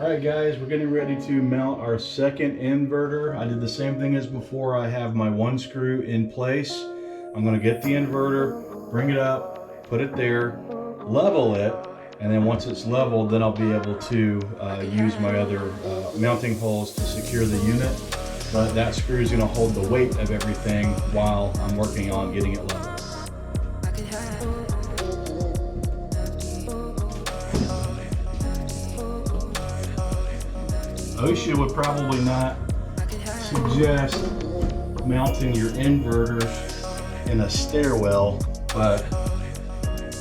Alright guys, we're getting ready to mount our second inverter. I did the same thing as before. I have my one screw in place. I'm going to get the inverter, bring it up, put it there, level it, and then once it's leveled, then I'll be able to use my other mounting holes to secure the unit. But that screw is going to hold the weight of everything while I'm working on getting it leveled. OSHA would probably not suggest mounting your inverters in a stairwell, but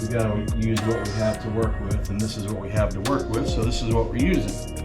we got to use what we have to work with, and this is what we have to work with, so this is what we're using.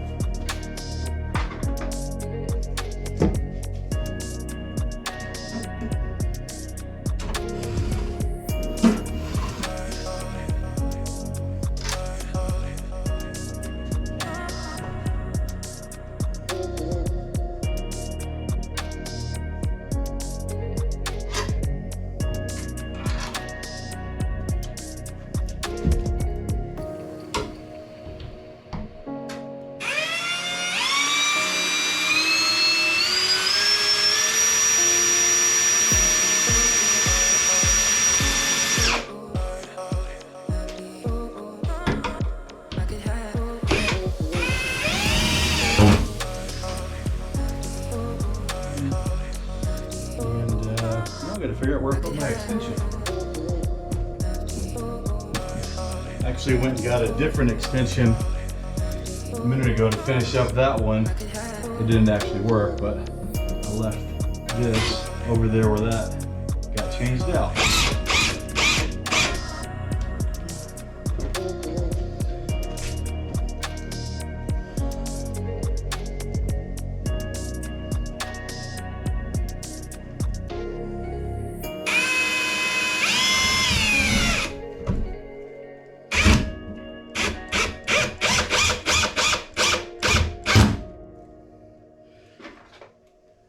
I gotta figure out where to put my extension. Actually went and got a different extension a minute ago to finish up that one. It didn't actually work, but I left this over there where that got changed out.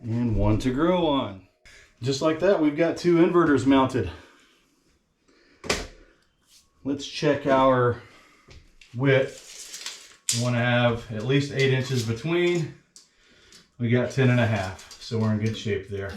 And one to grow on. Just like that, we've got two inverters mounted. Let's check our width. We want to have at least 8 inches between. We got 10.5, so we're in good shape there.